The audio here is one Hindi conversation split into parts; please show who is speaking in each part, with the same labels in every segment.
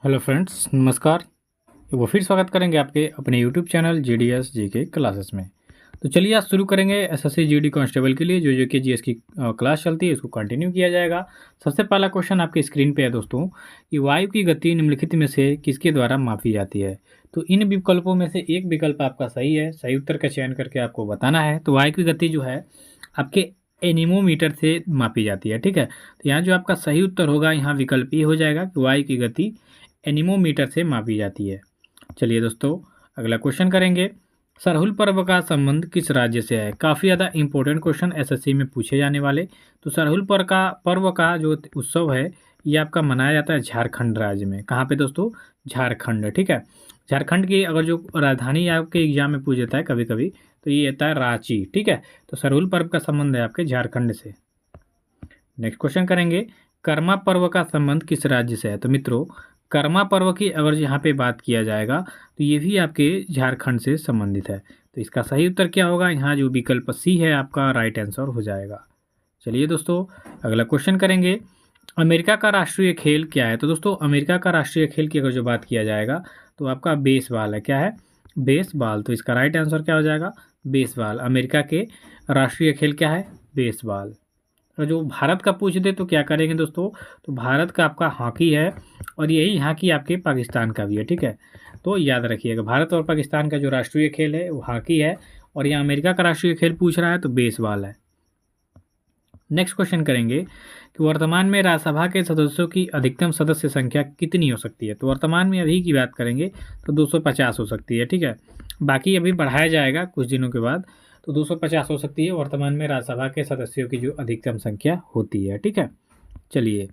Speaker 1: हेलो फ्रेंड्स, नमस्कार। एक बार फिर स्वागत करेंगे आपके अपने YouTube channel GDS GK classes में। तो चलिए आज शुरू करेंगे एसएससी जीडी कांस्टेबल के लिए जो कि जीएस की क्लास चलती है, उसको कंटिन्यू किया जाएगा। सबसे पहला क्वेश्चन आपके स्क्रीन पे है दोस्तों कि वायु की गति निम्नलिखित में से किसके द्वारा मापी जाती है। तो इन विकल्पों में से एक विकल्प आपका सही है, सही उत्तर का चयन करके आपको बताना है। तो वायु की गति जो है आपके एनीमोमीटर से मापी जाती है, ठीक है। तो यहाँ जो आपका सही उत्तर होगा, यहाँ विकल्प ये हो जाएगा कि वायु की गति एनीमोमीटर से मापी जाती है। चलिए दोस्तों, अगला क्वेश्चन करेंगे। सरहुल पर्व का संबंध किस राज्य से है? काफ़ी ज़्यादा इंपॉर्टेंट क्वेश्चन एसएससी में पूछे जाने वाले। तो सरहुल पर्व का जो उत्सव है, ये आपका मनाया जाता है झारखंड राज्य में। कहाँ पे दोस्तों? झारखंड, ठीक है। झारखंड की अगर जो राजधानी आपके एग्जाम में पूछ जाता है कभी कभी, तो ये आता है रांची, ठीक है। तो सरहुल पर्व का संबंध है आपके झारखंड से। नेक्स्ट क्वेश्चन करेंगे। कर्मा पर्व का संबंध किस राज्य से है? तो मित्रों, कर्मा पर्व की अगर यहाँ पे बात किया जाएगा तो ये भी आपके झारखंड से संबंधित है। तो इसका सही उत्तर क्या होगा? यहाँ जो विकल्प सी है आपका राइट आंसर हो जाएगा। चलिए दोस्तों, अगला क्वेश्चन करेंगे। अमेरिका का राष्ट्रीय खेल क्या है? तो दोस्तों, अमेरिका का राष्ट्रीय खेल की अगर जो बात किया जाएगा तो आपका बेसबॉल है। क्या है? बेसबॉल। तो इसका राइट आंसर क्या हो जाएगा? बेसबॉल। अमेरिका के राष्ट्रीय खेल क्या है? बेसबॉल। और जो भारत का पूछ दे तो क्या करेंगे दोस्तों? तो भारत का आपका हॉकी है, और यही यहाँ की आपके पाकिस्तान का भी है, ठीक है। तो याद रखिएगा, भारत और पाकिस्तान का जो राष्ट्रीय खेल है वो हॉकी है, और यहाँ अमेरिका का राष्ट्रीय खेल पूछ रहा है तो बेसबॉल है। नेक्स्ट क्वेश्चन करेंगे कि वर्तमान में राज्यसभा के सदस्यों की अधिकतम सदस्य संख्या कितनी हो सकती है? तो वर्तमान में अभी की बात करेंगे तो 250 हो सकती है, ठीक है। बाकी अभी बढ़ाया जाएगा कुछ दिनों के बाद, तो 250 हो सकती है वर्तमान में राज्यसभा के सदस्यों की जो अधिकतम संख्या होती है, ठीक है। चलिए,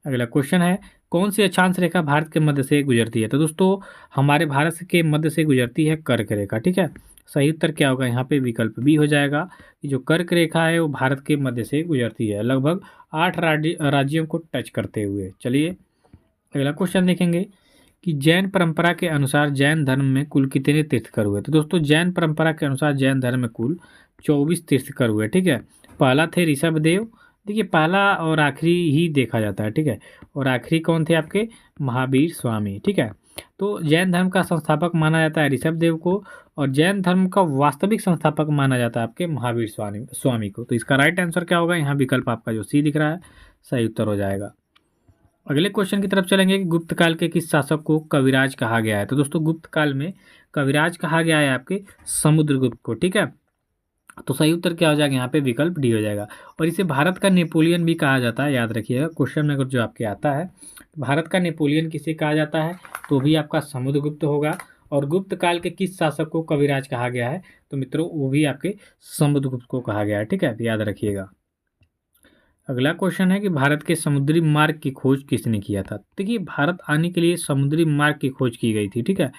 Speaker 1: अगला क्वेश्चन है। कौन सी अक्षांश रेखा भारत के मध्य से गुजरती है? तो दोस्तों, हमारे भारत के मध्य से गुजरती है कर्क रेखा, ठीक है। सही उत्तर क्या होगा? यहाँ पे विकल्प बी हो जाएगा कि जो कर्क रेखा है वो भारत के मध्य से गुजरती है, लगभग 8 राज्यों को टच करते हुए। चलिए, अगला क्वेश्चन देखेंगे कि जैन परंपरा के अनुसार जैन धर्म में कुल कितने तीर्थकर हुए? तो दोस्तों, जैन परंपरा के अनुसार जैन धर्म में कुल 24 तीर्थकर हुए, ठीक है। पहला थे ऋषभ देव। देखिए, पहला और आखिरी ही देखा जाता है, ठीक है। और आखिरी कौन थे आपके? महावीर स्वामी, ठीक है। तो जैन धर्म का संस्थापक माना जाता है ऋषभ देव को, और जैन धर्म का वास्तविक संस्थापक माना जाता है आपके महावीर स्वामी को। तो इसका राइट आंसर क्या होगा? यहाँ विकल्प आपका जो सी दिख रहा है सही उत्तर हो जाएगा। अगले क्वेश्चन की तरफ चलेंगे कि गुप्त काल के किस शासक को कविराज कहा गया है? तो दोस्तों, गुप्त काल में कविराज कहा गया है आपके समुद्रगुप्त को, ठीक है। तो सही उत्तर क्या हो जाएगा? यहाँ पे विकल्प डी हो जाएगा। और इसे भारत का नेपोलियन भी कहा जाता है, याद रखिएगा क्वेश्चन में अगर जो आपके आता है भारत का नेपोलियन किसे कहा जाता है, तो भी आपका समुद्रगुप्त होगा। और गुप्त काल के किस शासक को कविराज कहा गया है? तो मित्रों, वो भी आपके समुद्रगुप्त को कहा गया है, ठीक है। तो याद रखिएगा। अगला क्वेश्चन है कि भारत के समुद्री मार्ग की खोज किसने किया था? देखिए, भारत आने के लिए समुद्री मार्ग की खोज की गई थी, ठीक है।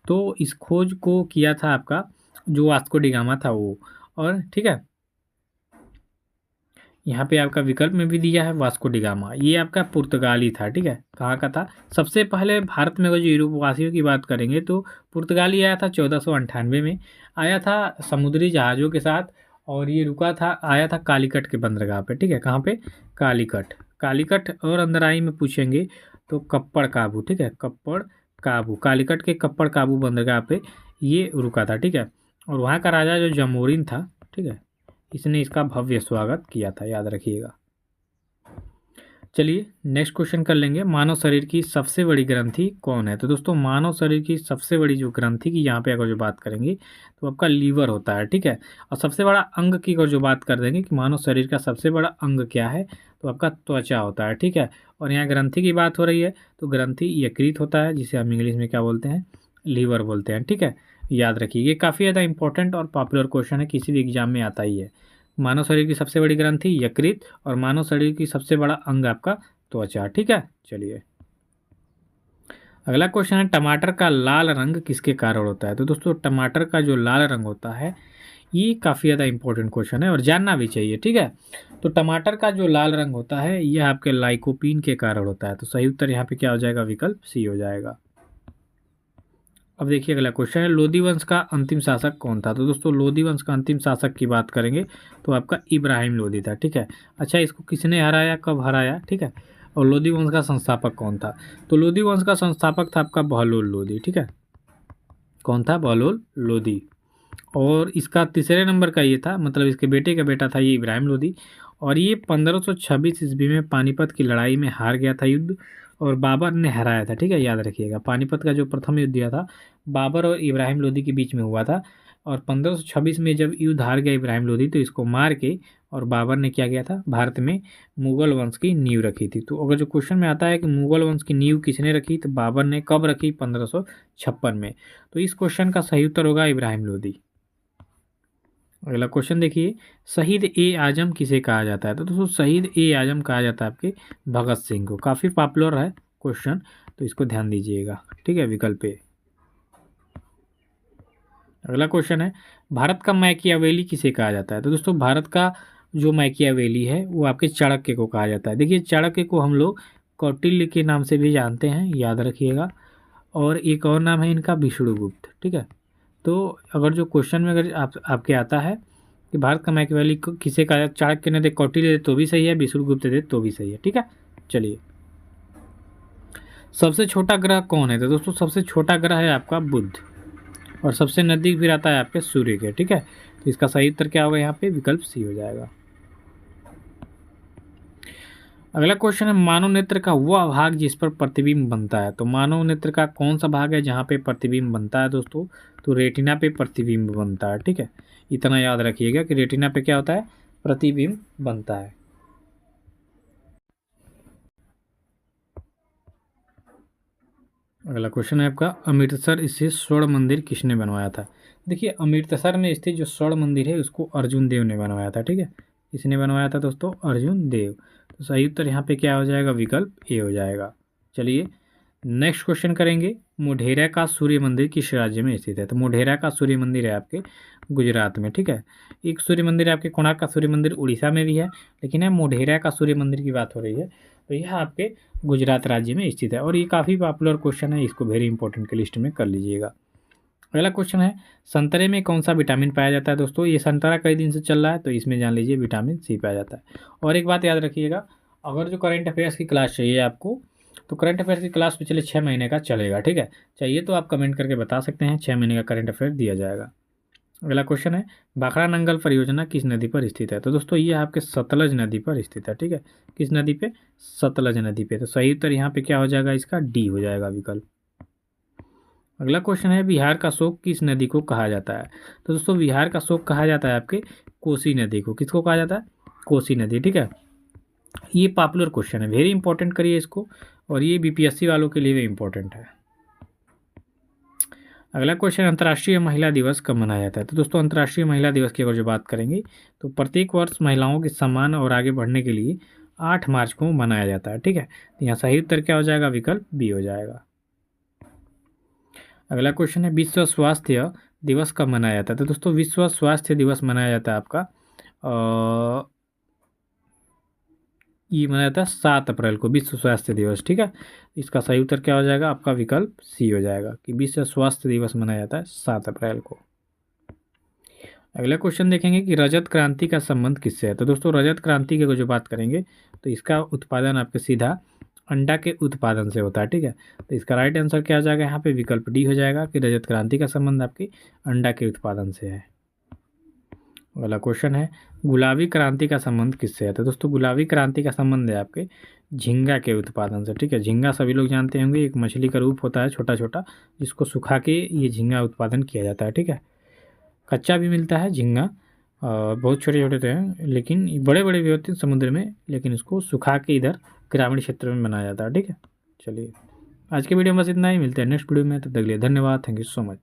Speaker 1: तो इस खोज को किया था आपका जो वास्को डी गामा था वो, और ठीक है, यहाँ पे आपका विकल्प में भी दिया है वास्को डी गामा। ये आपका पुर्तगाली था, ठीक है। कहाँ का था? सबसे पहले भारत में अगर जो यूरोपवासियों की बात करेंगे तो पुर्तगाली आया था 1498 में, आया था समुद्री जहाज़ों के साथ, और ये रुका था, आया था कालीकट के बंदरगाह पे, ठीक है। कहाँ पे? कालीकट। कालीकट और अंदराई में पूछेंगे तो कप्पड़ काबू, ठीक है। कप्पड़ काबू, कालीकट के कप्पड़ काबू बंदरगाह पे ये रुका था, ठीक है। और वहाँ का राजा जो जमोरिन था, ठीक है, इसने इसका भव्य स्वागत किया था, याद रखिएगा। चलिए, नेक्स्ट क्वेश्चन कर लेंगे। मानव शरीर की सबसे बड़ी ग्रंथि कौन है? तो दोस्तों, मानव शरीर की सबसे बड़ी जो ग्रंथि की यहाँ पे अगर जो बात करेंगे तो आपका लीवर होता है, ठीक है। और सबसे बड़ा अंग की अगर जो बात कर देंगे कि मानव शरीर का सबसे बड़ा अंग क्या है, तो आपका त्वचा होता है, ठीक है। और यहाँ ग्रंथि की बात हो रही है तो ग्रंथि यकृत होता है, जिसे हम इंग्लिश में क्या बोलते हैं? लीवर बोलते हैं, ठीक है। याद रखिए, ये काफ़ी ज़्यादा इंपॉर्टेंट और पॉपुलर क्वेश्चन है, किसी भी एग्जाम में आता ही है। मानव शरीर की सबसे बड़ी ग्रंथि यकृत, और मानव शरीर की सबसे बड़ा अंग आपका त्वचा, ठीक है। चलिए, अगला क्वेश्चन है। टमाटर का लाल रंग किसके कारण होता है? तो दोस्तों, टमाटर का जो लाल रंग होता है ये काफ़ी ज़्यादा इंपॉर्टेंट क्वेश्चन है और जानना भी चाहिए, ठीक है। तो टमाटर का जो लाल रंग होता है यह आपके लाइकोपीन के कारण होता है। तो सही उत्तर यहाँ पे क्या हो जाएगा? विकल्प सी हो जाएगा। अब देखिए, अगला क्वेश्चन है। लोदी वंश का अंतिम शासक कौन था? तो दोस्तों, लोदी वंश का अंतिम शासक की बात करेंगे तो आपका इब्राहिम लोदी था, ठीक है। अच्छा, इसको किसने हराया, कब हराया, ठीक है? और लोधी वंश का संस्थापक कौन था? तो लोधी वंश का संस्थापक था आपका बहलोल लोधी, ठीक है। कौन था? बहलोल लोधी। और इसका तीसरे नंबर का ये था, मतलब इसके बेटे का बेटा था ये इब्राहिम लोधी। और ये 1526 ईस्वी में पानीपत की लड़ाई में हार गया था युद्ध, और बाबर ने हराया था, ठीक है, याद रखिएगा। पानीपत का जो प्रथम युद्ध हुआ था बाबर और इब्राहिम लोधी के बीच में हुआ था। और 1526 में जब युद्ध हार गया इब्राहिम लोधी तो इसको मार के और बाबर ने क्या किया था, भारत में मुगल वंश की नींव रखी थी। तो अगर जो क्वेश्चन में आता है कि मुगल वंश की नींव किसने रखी, तो बाबर ने कब रखी? 1556 में। तो इस क्वेश्चन का सही उत्तर होगा इब्राहिम लोधी। अगला क्वेश्चन देखिए, शहीद ए आजम किसे कहा जाता है? तो दोस्तों शहीद ए आजम कहा जाता है आपके भगत सिंह को। काफ़ी पॉपुलर है क्वेश्चन, तो इसको ध्यान दीजिएगा, ठीक है, विकल्प ए। अगला क्वेश्चन है, भारत का मैकियावेली किसे कहा जाता है? तो दोस्तों भारत का जो मैकियावेली है वो आपके चाणक्य को कहा जाता है। देखिए चाणक्य को हम लोग कौटिल्य के नाम से भी जानते हैं, याद रखिएगा। और एक और नाम है इनका विष्णुगुप्त, ठीक है। तो अगर जो क्वेश्चन में अगर आपके आता है कि भारत का मैकियावेली किसे कहा जाता है, चाणक्य ने दे, कौटिल्य दे तो भी सही है, विष्णुगुप्त दे तो भी सही है, ठीक है। चलिए, सबसे छोटा ग्रह कौन है? तो दोस्तों सबसे छोटा ग्रह है आपका बुध, और सबसे नज़दीक भी रहता है आपके सूर्य के, ठीक है। तो इसका सही उत्तर क्या होगा यहाँ पे? विकल्प सी हो जाएगा। अगला क्वेश्चन है, मानव नेत्र का वह भाग जिस पर प्रतिबिंब बनता है। तो मानव नेत्र का कौन सा भाग है जहाँ पे प्रतिबिंब बनता है दोस्तों? तो रेटिना पे प्रतिबिंब बनता है, ठीक है। इतना याद रखिएगा कि रेटिना पे क्या होता है? प्रतिबिंब बनता है। अगला क्वेश्चन है आपका, अमृतसर स्थित स्वर्ण मंदिर किसने बनवाया था? देखिए अमृतसर में स्थित जो स्वर्ण मंदिर है उसको अर्जुन देव ने बनवाया था, ठीक है। किसने बनवाया था दोस्तों? अर्जुन देव। तो सही उत्तर यहाँ पे क्या हो जाएगा? विकल्प ए हो जाएगा। चलिए नेक्स्ट क्वेश्चन करेंगे, मोढेरा का सूर्य मंदिर किस राज्य में स्थित है? तो मोढेरा का सूर्य मंदिर है आपके गुजरात में, ठीक है। एक सूर्य मंदिर आपके कोणार्क का सूर्य मंदिर उड़ीसा में भी है, लेकिन है मोढेरा का सूर्य मंदिर की बात हो रही है, तो यह आपके गुजरात राज्य में स्थित है। और ये काफ़ी पॉपुलर क्वेश्चन है, इसको वेरी इंपॉर्टेंट के लिस्ट में कर लीजिएगा। अगला क्वेश्चन है, संतरे में कौन सा विटामिन पाया जाता है? दोस्तों ये संतरा कई दिन से चल रहा है, तो इसमें जान लीजिए विटामिन सी पाया जाता है। और एक बात याद रखिएगा, अगर जो करंट अफेयर्स की क्लास चाहिए आपको, तो करंट अफेयर्स की क्लास पिछले 6 महीने का चलेगा, ठीक है। चाहिए तो आप कमेंट करके बता सकते हैं, 6 महीने का करंट अफेयर दिया जाएगा। अगला क्वेश्चन है, भाखड़ा नंगल परियोजना किस नदी पर स्थित है? तो दोस्तों ये आपके सतलज नदी पर स्थित है, ठीक है। किस नदी पे? सतलज नदी पे। तो सही उत्तर यहाँ पे क्या हो जाएगा? इसका डी हो जाएगा विकल्प। अगला क्वेश्चन है, बिहार का शोक किस नदी को कहा जाता है? तो दोस्तों बिहार का शोक कहा जाता है आपके कोसी नदी को। किसको कहा जाता है? कोसी नदी, ठीक है। ये पॉपुलर क्वेश्चन है, वेरी इंपॉर्टेंट करिए इसको, और ये बीपीएससी वालों के लिए भी इंपॉर्टेंट है। अगला क्वेश्चन, अंतर्राष्ट्रीय महिला दिवस कब मनाया जाता है? तो दोस्तों अंतर्राष्ट्रीय महिला दिवस की अगर जो बात करेंगे तो प्रत्येक वर्ष महिलाओं के सम्मान और आगे बढ़ने के लिए 8 मार्च को मनाया जाता है, ठीक है। तो यहाँ सही उत्तर क्या हो जाएगा? विकल्प बी हो जाएगा। अगला क्वेश्चन है, विश्व स्वास्थ्य दिवस कब मनाया जाता है? तो दोस्तों विश्व स्वास्थ्य दिवस मनाया जाता है आपका ये मनाया जाता है 7 अप्रैल को, विश्व स्वास्थ्य दिवस, ठीक है। इसका सही उत्तर क्या हो जाएगा? आपका विकल्प सी हो जाएगा कि विश्व स्वास्थ्य दिवस मनाया जाता है 7 अप्रैल को। अगला क्वेश्चन देखेंगे कि रजत क्रांति का संबंध किससे है? तो दोस्तों रजत क्रांति की जो बात करेंगे तो इसका उत्पादन आपके सीधा अंडा के उत्पादन से होता है, ठीक है। तो इसका राइट आंसर क्या हो जाएगा? यहाँ पे विकल्प डी हो जाएगा कि रजत क्रांति का संबंध आपके अंडा के उत्पादन से है। अगला क्वेश्चन है, गुलाबी क्रांति का संबंध किससे है? तो दोस्तों गुलाबी क्रांति का संबंध है आपके झींगा के उत्पादन से, ठीक है। झींगा सभी लोग जानते होंगे, एक मछली का रूप होता है छोटा छोटा, जिसको सुखा के ये झींगा उत्पादन किया जाता है, ठीक है। कच्चा भी मिलता है झींगा, बहुत छोटे छोटे होते हैं, लेकिन बड़े बड़े भी होते हैं समुद्र में, लेकिन इसको सुखा के इधर ग्रामीण क्षेत्र में बनाया जाता है, ठीक है। चलिए आज के वीडियो में बस इतना ही, मिलते हैं नेक्स्ट वीडियो में, तब तक के लिए धन्यवाद, थैंक यू सो मच।